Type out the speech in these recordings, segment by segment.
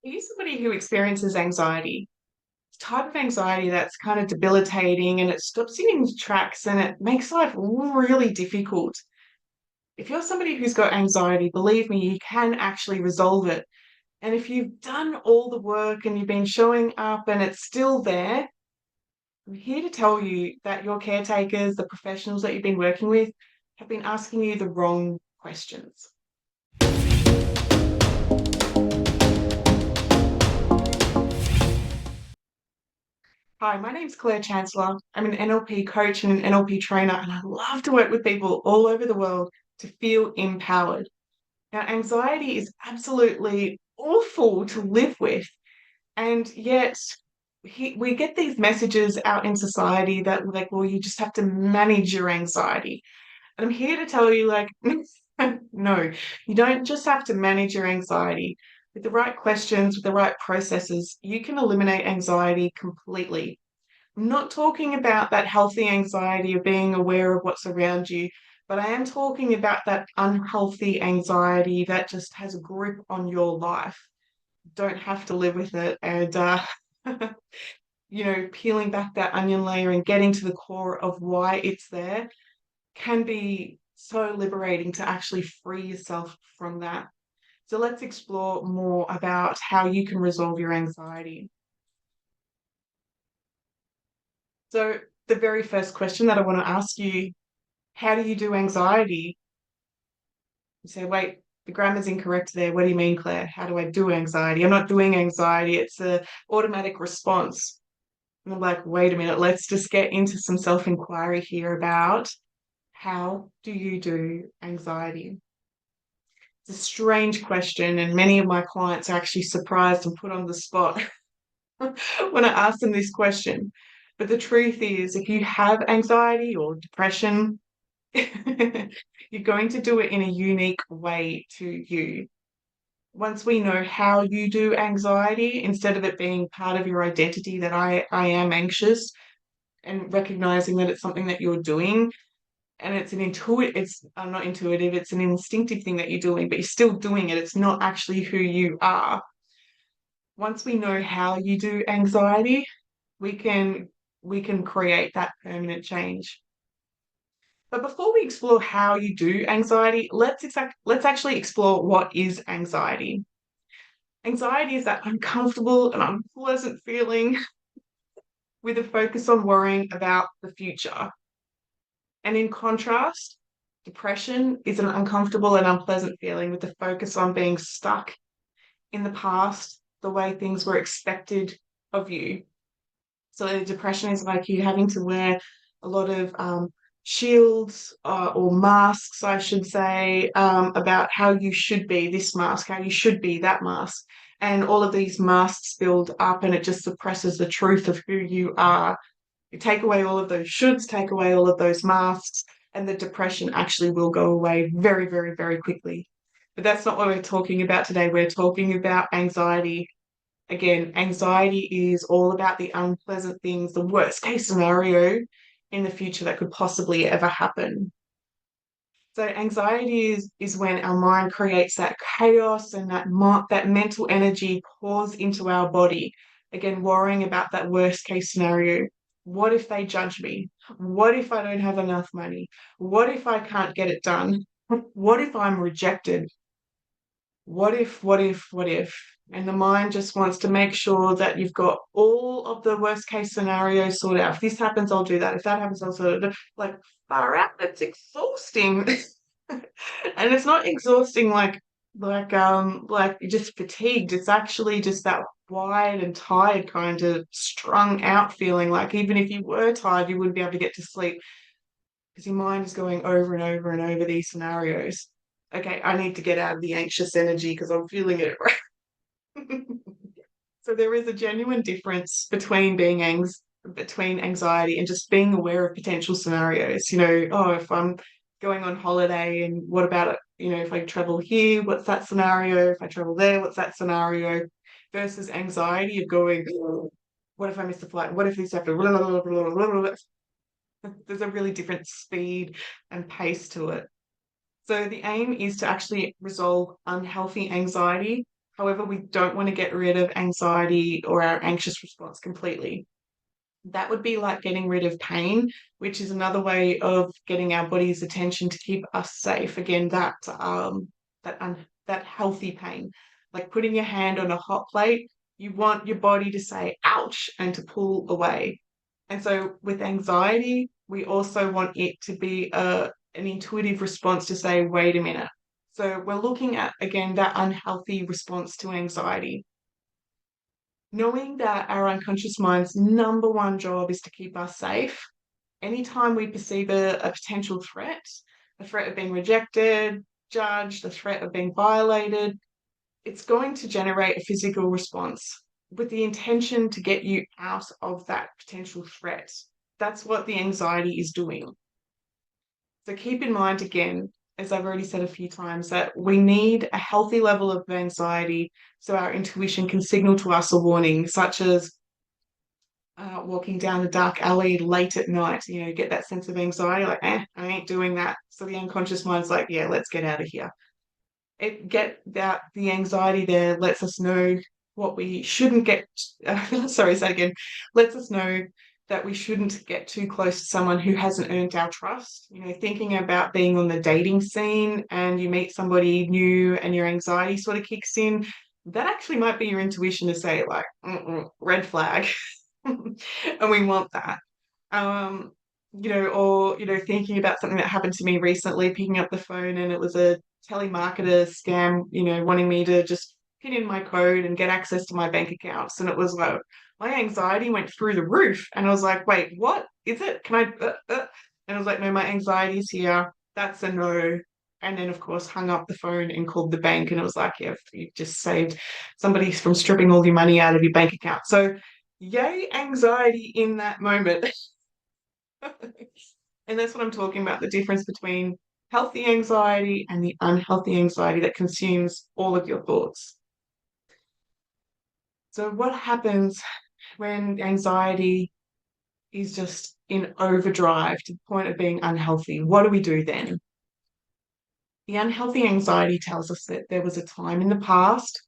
Are you somebody who experiences anxiety? It's a type of anxiety that's kind of debilitating and it stops you in your tracks and it makes life really difficult. If you're somebody who's got anxiety, believe me, you can actually resolve it. And if you've done all the work and you've been showing up and it's still there, I'm here to tell you that your caretakers, the professionals that you've been working with, have been asking you the wrong questions. Hi, my name's Claire Chancellor. I'm an NLP coach and an NLP trainer, and I love to work with people all over the world to feel empowered. Now, anxiety is absolutely awful to live with, and yet we get these messages out in society that, like, well, you just have to manage your anxiety. And I'm here to tell you, like, no, you don't just have to manage your anxiety. With the right questions, with the right processes, you can eliminate anxiety completely. I'm not talking about that healthy anxiety of being aware of what's around you, but I am talking about that unhealthy anxiety that just has a grip on your life. Don't have to live with it. And, peeling back that onion layer and getting to the core of why it's there can be so liberating to actually free yourself from that. So let's explore more about how you can resolve your anxiety. So, the very first question that I want to ask you, how do you do anxiety? You say, wait, the grammar's incorrect there. What do you mean, Claire? How do I do anxiety? I'm not doing anxiety. It's a automatic response. And I'm like, wait a minute, let's just get into some self-inquiry here about how do you do anxiety? It's a strange question, and many of my clients are actually surprised and put on the spot when I ask them this question. But the truth is, if you have anxiety or depression, you're going to do it in a unique way to you. Once we know how you do anxiety, instead of it being part of your identity that I am anxious, and recognizing that it's something that you're doing, and it's an intuitive, it's not intuitive, it's an instinctive thing that you're doing, but you're still doing it. It's not actually who you are. Once we know how you do anxiety, we can we can create that permanent change. But before we explore how you do anxiety, let's actually explore what is anxiety. Anxiety is that uncomfortable and unpleasant feeling with a focus on worrying about the future. And in contrast, depression is an uncomfortable and unpleasant feeling with the focus on being stuck in the past, the way things were expected of you. So depression is like you having to wear a lot of shields or masks, I should say, about how you should be this mask, how you should be that mask. And all of these masks build up and it just suppresses the truth of who you are. You take away all of those shoulds, take away all of those masks, and the depression actually will go away very, very, very quickly. But that's not what we're talking about today. We're talking about anxiety. Again, anxiety is all about the unpleasant things, the worst case scenario in the future that could possibly ever happen. So anxiety is when our mind creates that chaos and that mental energy pours into our body. Again, worrying about that worst case scenario. What if they judge me? What if I don't have enough money? What if I can't get it done? What if I'm rejected? What if, what if, what if? And the mind just wants to make sure that you've got all of the worst case scenarios sorted out. If this happens, I'll do that. If that happens, I'll sort it. Like far out, it's exhausting. And it's not exhausting like you're just fatigued. It's actually just that wide and tired kind of strung out feeling. Like even if you were tired, you wouldn't be able to get to sleep because your mind is going over and over and over these scenarios. Okay, I need to get out of the anxious energy because I'm feeling it. So there is a genuine difference between between anxiety and just being aware of potential scenarios. Oh, if I'm going on holiday and what about it? If I travel here, what's that scenario? If I travel there, what's that scenario? Versus anxiety of going, "Oh, what if I miss the flight? What if this happens?" There's a really different speed and pace to it. So the aim is to actually resolve unhealthy anxiety However, we don't want to get rid of anxiety or our anxious response completely. That would be like getting rid of pain, which is another way of getting our body's attention to keep us safe. Again, that healthy pain, like putting your hand on a hot plate, you want your body to say ouch and to pull away. And so with anxiety, we also want it to be an intuitive response to say, wait a minute. So we're looking at, again, that unhealthy response to anxiety. Knowing that our unconscious mind's number one job is to keep us safe, anytime we perceive a potential threat, a threat of being rejected, judged, a threat of being violated, it's going to generate a physical response with the intention to get you out of that potential threat. That's what the anxiety is doing. So keep in mind, again, as I've already said a few times, that we need a healthy level of anxiety so our intuition can signal to us a warning, such as walking down a dark alley late at night, get that sense of anxiety, like, I ain't doing that. So the unconscious mind's like, yeah, let's get out of here. The anxiety there lets us know what we shouldn't get. Sorry, say that again. Lets us know that we shouldn't get too close to someone who hasn't earned our trust. Thinking about being on the dating scene and you meet somebody new and your anxiety sort of kicks in, that actually might be your intuition to say, like, red flag. And we want that. Um, thinking about something that happened to me recently, picking up the phone and it was a telemarketer scam, wanting me to just pin in my code and get access to my bank accounts. And it was like, my anxiety went through the roof. And I was like, wait, what is it? Can I? And I was like, no, my anxiety's here. That's a no. And then, of course, hung up the phone and called the bank. And it was like, yeah, you just saved somebody from stripping all your money out of your bank account. So, yay, anxiety in that moment. And that's what I'm talking about, the difference between healthy anxiety and the unhealthy anxiety that consumes all of your thoughts. So, what happens when anxiety is just in overdrive to the point of being unhealthy? What do we do then? The unhealthy anxiety tells us that there was a time in the past.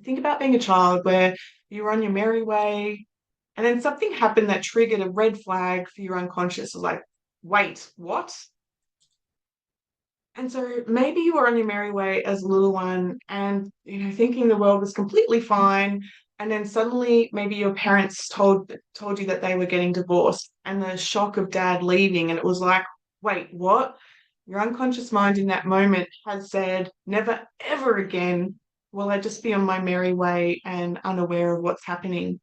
Think about being a child where you were on your merry way, and then something happened that triggered a red flag for your unconscious. It was like, wait, what? And so maybe you were on your merry way as a little one and, thinking the world was completely fine. And then suddenly maybe your parents told you that they were getting divorced and the shock of dad leaving. And it was like, wait, what? Your unconscious mind in that moment has said, never, ever again will I just be on my merry way and unaware of what's happening.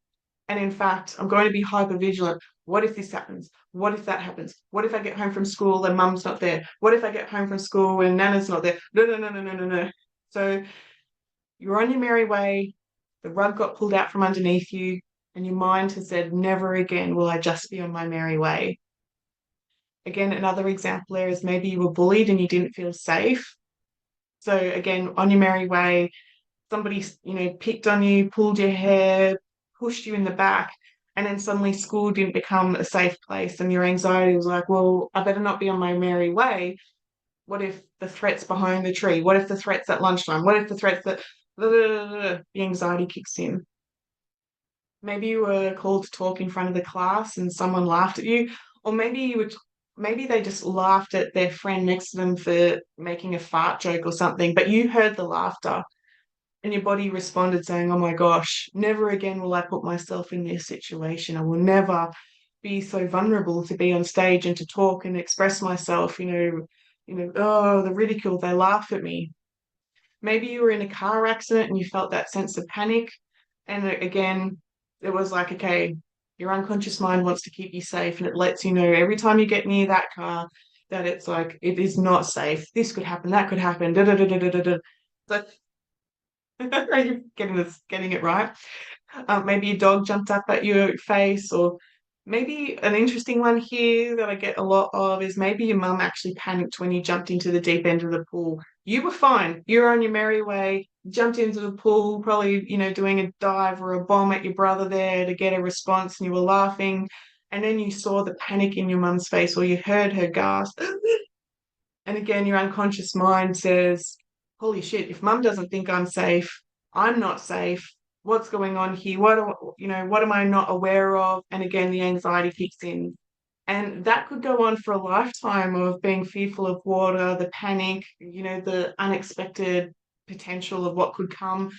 And in fact, I'm going to be hyper vigilant. What if this happens? What if that happens? What if I get home from school and mum's not there? What if I get home from school and nana's not there? No, no, no, no, no, no, no. So you're on your merry way. The rug got pulled out from underneath you, and your mind has said, never again will I just be on my merry way. Again, another example there is maybe you were bullied and you didn't feel safe. So again, on your merry way, somebody, picked on you, pulled your hair, pushed you in the back, and then suddenly school didn't become a safe place and your anxiety was like, well, I better not be on my merry way. What if the threat's behind the tree? What if the threat's at lunchtime? What if the threat's that the anxiety kicks in? Maybe you were called to talk in front of the class and someone laughed at you, or maybe they just laughed at their friend next to them for making a fart joke or something, but you heard the laughter and your body responded saying, oh my gosh, never again will I put myself in this situation. I will never be so vulnerable to be on stage and to talk and express myself, oh, the ridicule, they laugh at me. Maybe you were in a car accident and you felt that sense of panic. And again, it was like, okay, your unconscious mind wants to keep you safe and it lets you know every time you get near that car that it's like, it is not safe. This could happen, that could happen. Da, da, da, da, da, da. So are you getting it right? Maybe your dog jumped up at your face, or maybe an interesting one here that I get a lot of is maybe your mum actually panicked when you jumped into the deep end of the pool. You were fine. You were on your merry way, jumped into the pool, probably, doing a dive or a bomb at your brother there to get a response, and you were laughing. And then you saw the panic in your mum's face, or you heard her gasp. And again, your unconscious mind says, holy shit, if mum doesn't think I'm safe, I'm not safe. What's going on here? What am I not aware of? And again, the anxiety kicks in. And that could go on for a lifetime of being fearful of water, the panic, the unexpected potential of what could come.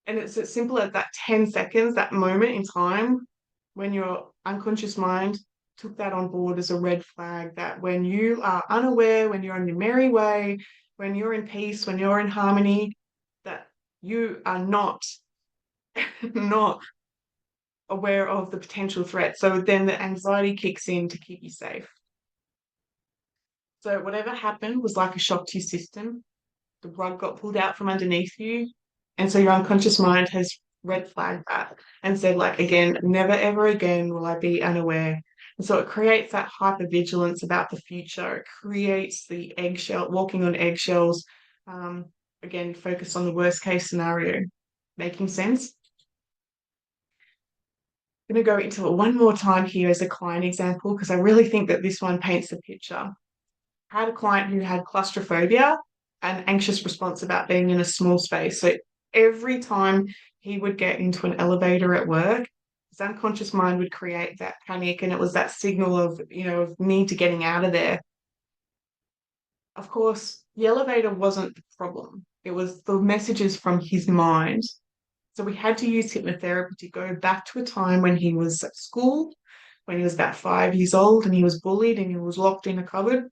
And it's as simple as that 10 seconds, that moment in time when your unconscious mind took that on board as a red flag, that when you are unaware, when you're on your merry way, when you're in peace, when you're in harmony, that you are not not aware of the potential threat. So then the anxiety kicks in to keep you safe. So whatever happened was like a shock to your system. The rug got pulled out from underneath you. And so your unconscious mind has red flagged that and said, like, again, never ever again will I be unaware. And so it creates that hypervigilance about the future. It creates the walking on eggshells. Um, Again, focus on the worst case scenario. Making sense? I'm going to go into it one more time here as a client example because I really think that this one paints the picture. I had a client who had claustrophobia, an anxious response about being in a small space. So every time he would get into an elevator at work, his unconscious mind would create that panic, and it was that signal of need to getting out of there. Of course, the elevator wasn't the problem. It was the messages from his mind. So we had to use hypnotherapy to go back to a time when he was at school, when he was about 5 years old and he was bullied and he was locked in a cupboard.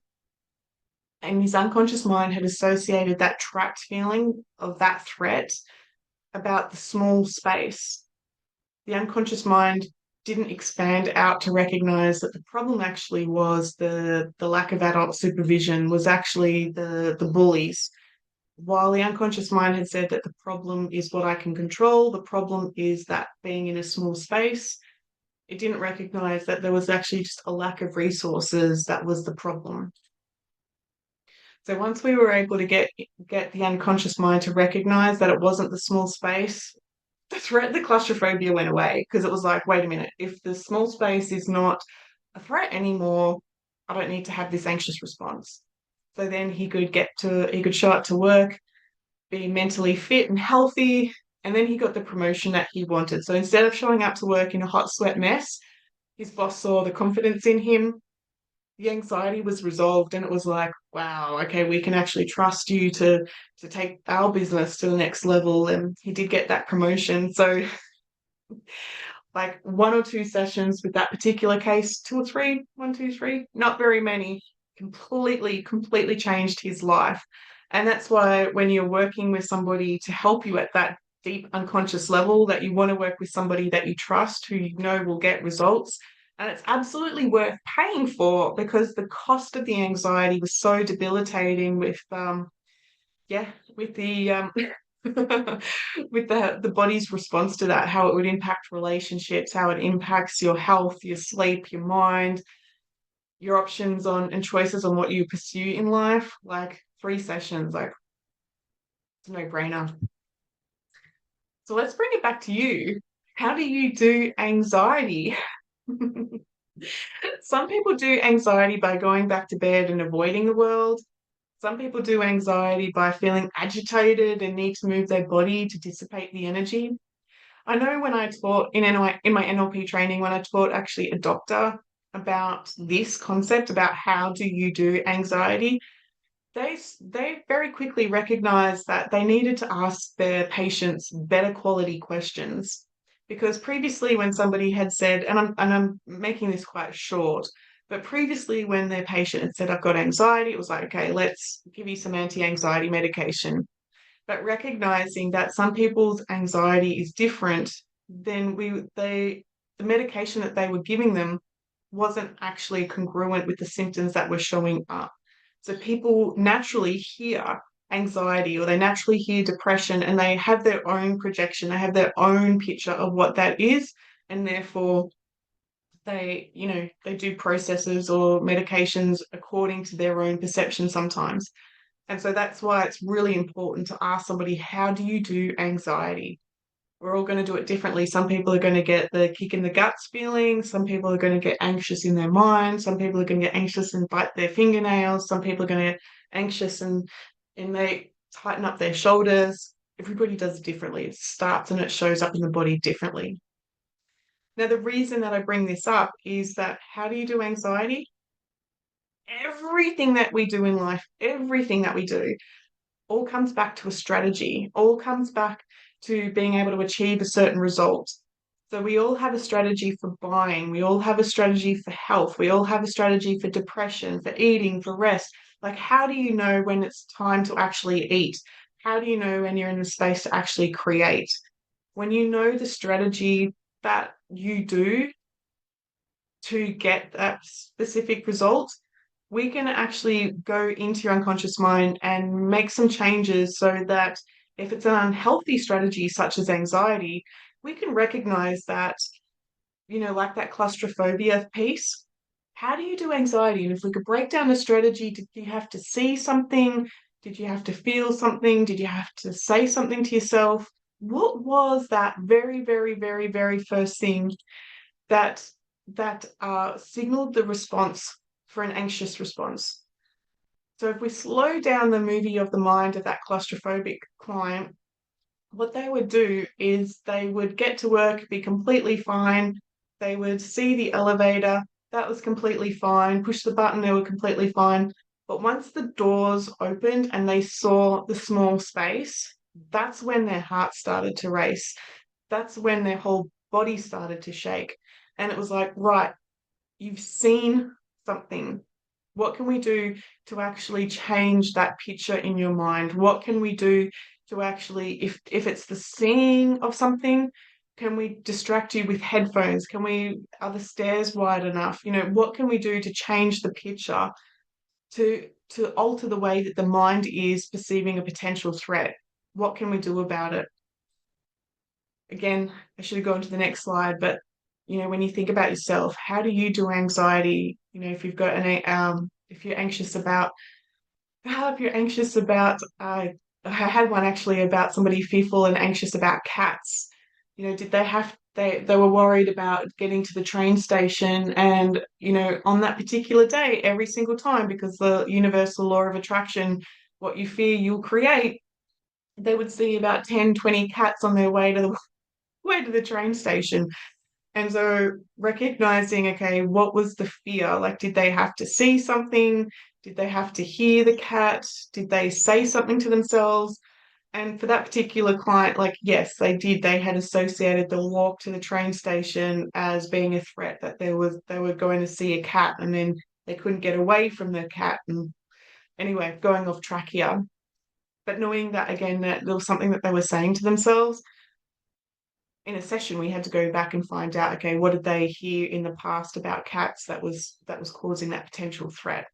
And his unconscious mind had associated that trapped feeling of that threat about the small space. The unconscious mind didn't expand out to recognize that the problem actually was the lack of adult supervision, was actually the bullies. While the unconscious mind had said that the problem is what I can control, the problem is that being in a small space, it didn't recognize that there was actually just a lack of resources that was the problem. So once we were able to get the unconscious mind to recognize that it wasn't the small space, the claustrophobia went away because it was like, wait a minute, if the small space is not a threat anymore, I don't need to have this anxious response. So then he could show up to work, be mentally fit and healthy, and then he got the promotion that he wanted. So instead of showing up to work in a hot sweat mess, his boss saw the confidence in him, the anxiety was resolved, and it was like, wow, okay, we can actually trust you to take our business to the next level. And he did get that promotion. So like 1 or 2 sessions with that particular case, 2 or 3, 1, 2, 3, not very many, completely changed his life. And that's why when you're working with somebody to help you at that deep unconscious level, that you want to work with somebody that you trust, who you know will get results. And it's absolutely worth paying for because the cost of the anxiety was so debilitating with the with the body's response to that, how it would impact relationships, how it impacts your health, your sleep, your mind, your options on and choices on what you pursue in life. Like 3 sessions, like it's a no-brainer. So let's bring it back to you. How do you do anxiety? Some people do anxiety by going back to bed and avoiding the world. Some people do anxiety by feeling agitated and need to move their body to dissipate the energy. I know when I taught in my NLP training, when I taught actually a doctor about this concept, about how do you do anxiety, they very quickly recognized that they needed to ask their patients better quality questions. Because previously when somebody had said, and I'm making this quite short, but previously when their patient had said, I've got anxiety, it was like, okay, let's give you some anti-anxiety medication. But recognizing that some people's anxiety is different, then the medication that they were giving them wasn't actually congruent with the symptoms that were showing up. So people naturally hear anxiety or they naturally hear depression and they have their own projection, they have their own picture of what that is, and therefore they do processes or medications according to their own perception sometimes. And so that's why it's really important to ask somebody, how do you do anxiety? We're all going to do it differently. Some people are going to get the kick in the guts feeling. Some people are going to get anxious in their mind. Some people are going to get anxious and bite their fingernails. Some people are going to get anxious and they tighten up their shoulders. Everybody does it differently. It starts and it shows up in the body differently. Now, the reason that I bring this up is that how do you do anxiety? Everything that we do in life, everything that we do, all comes back to a strategy, all comes back to being able to achieve a certain result. So we all have a strategy for buying, we all have a strategy for health, we all have a strategy for depression, for eating, for rest. Like, how do you know when it's time to actually eat? How do you know when you're in the space to actually create? When you know the strategy that you do to get that specific result, we can actually go into your unconscious mind and make some changes so that if it's an unhealthy strategy, such as anxiety, we can recognize that, like that claustrophobia piece. How do you do anxiety? And if we could break down the strategy, did you have to see something? Did you have to feel something? Did you have to say something to yourself? What was that very, very, very, very first thing that signaled the response for an anxious response? So if we slow down the movie of the mind of that claustrophobic client, what they would do is they would get to work, be completely fine. They would see the elevator, that was completely fine. Push the button, they were completely fine. But once the doors opened and they saw the small space, that's when their heart started to race. That's when their whole body started to shake. And it was like, right, you've seen something. What can we do to actually change that picture in your mind? What can we do to actually, if it's the seeing of something, can we distract you with headphones? Are the stairs wide enough? What can we do to change the picture to alter the way that the mind is perceiving a potential threat? What can we do about it? Again, I should have gone to the next slide, but when you think about yourself, how do you do anxiety? If you've got if you're anxious about, if you're anxious about, I had one actually about somebody fearful and anxious about cats. Did they were worried about getting to the train station and, on that particular day, every single time, because the universal law of attraction, what you fear, you'll create. They would see about 10, 20 cats on their way to the train station. And so recognizing, okay, what was the fear? Like, did they have to see something? Did they have to hear the cat? Did they say something to themselves? And for that particular client, like, yes, they did. They had associated the walk to the train station as being a threat, that they were going to see a cat and then they couldn't get away from the cat. And anyway, going off track here. But knowing that, again, that there was something that they were saying to themselves, in a session we had to go back and find out, okay, what did they hear in the past about cats that was causing that potential threat.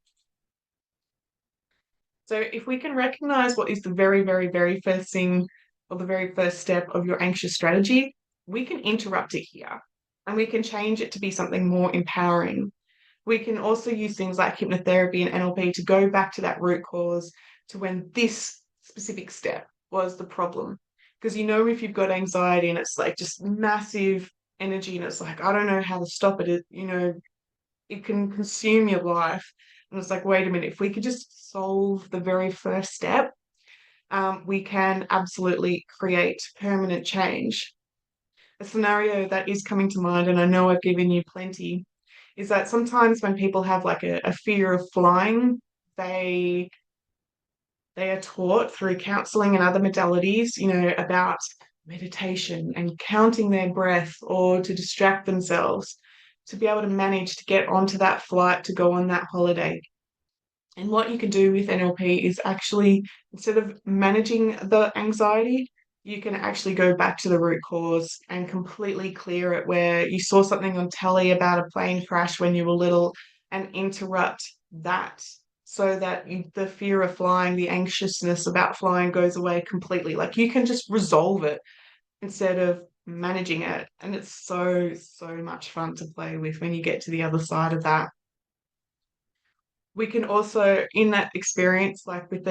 So if we can recognize what is the very, very, very first thing, or the very first step of your anxious strategy, we can interrupt it here and we can change it to be something more empowering. We can also use things like hypnotherapy and NLP to go back to that root cause, to when this specific step was the problem. Because if you've got anxiety and it's like just massive energy and it's like, I don't know how to stop it, it can consume your life. And it's like, wait a minute, if we could just solve the very first step, we can absolutely create permanent change. A scenario that is coming to mind, and I know I've given you plenty, is that sometimes when people have like a fear of flying, they are taught through counseling and other modalities, about meditation and counting their breath, or to distract themselves, to be able to manage to get onto that flight to go on that holiday. And what you can do with NLP is actually, instead of managing the anxiety, you can actually go back to the root cause and completely clear it, where you saw something on telly about a plane crash when you were little, and interrupt that, so that the fear of flying, the anxiousness about flying goes away completely. Like, you can just resolve it instead of managing it. And it's so, so much fun to play with when you get to the other side of that. We can also, in that experience, like with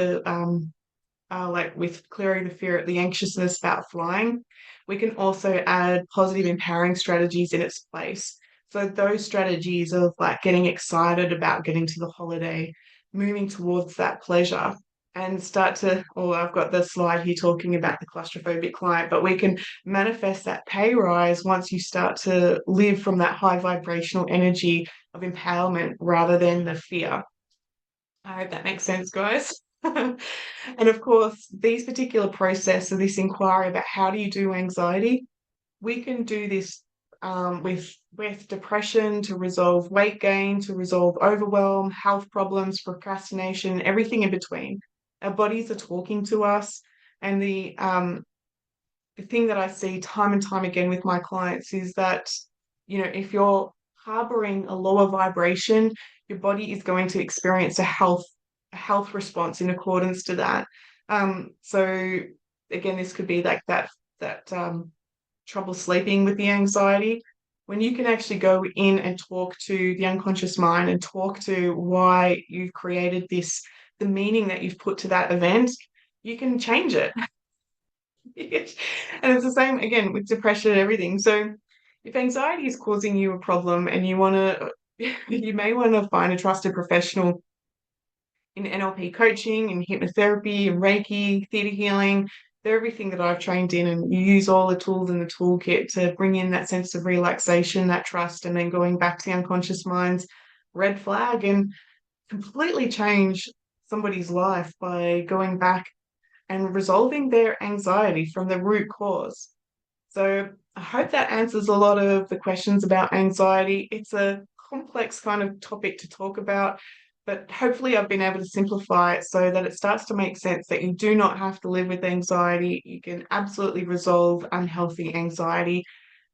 with clearing the fear, the anxiousness about flying, we can also add positive empowering strategies in its place. So those strategies of like getting excited about getting to the holiday, moving towards that pleasure, and start to, or I've got the slide here talking about the claustrophobic client, but we can manifest that pay rise once you start to live from that high vibrational energy of empowerment rather than the fear. I hope that makes sense, guys. And of course, these particular processes, this inquiry about how do you do anxiety, we can do this with depression to resolve weight gain, to resolve overwhelm, health problems, procrastination, everything in between. Our bodies are talking to us, and the thing that I see time and time again with my clients is that, if you're harboring a lower vibration, your body is going to experience a health response in accordance to that. So again, this could be like that trouble sleeping with the anxiety. When you can actually go in and talk to the unconscious mind and talk to why you've created this, the meaning that you've put to that event, you can change it. And it's the same again with depression and everything. So if anxiety is causing you a problem and you want to, you may want to find a trusted professional in NLP coaching, in hypnotherapy, in Reiki, theta healing. They're everything that I've trained in, and you use all the tools in the toolkit to bring in that sense of relaxation, that trust, and then going back to the unconscious mind's red flag and completely change somebody's life by going back and resolving their anxiety from the root cause. So I hope that answers a lot of the questions about anxiety. It's a complex kind of topic to talk about, but hopefully I've been able to simplify it so that it starts to make sense that you do not have to live with anxiety. You can absolutely resolve unhealthy anxiety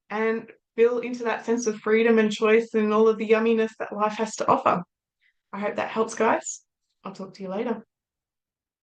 and build into that sense of freedom and choice and all of the yumminess that life has to offer. I hope that helps, guys. I'll talk to you later.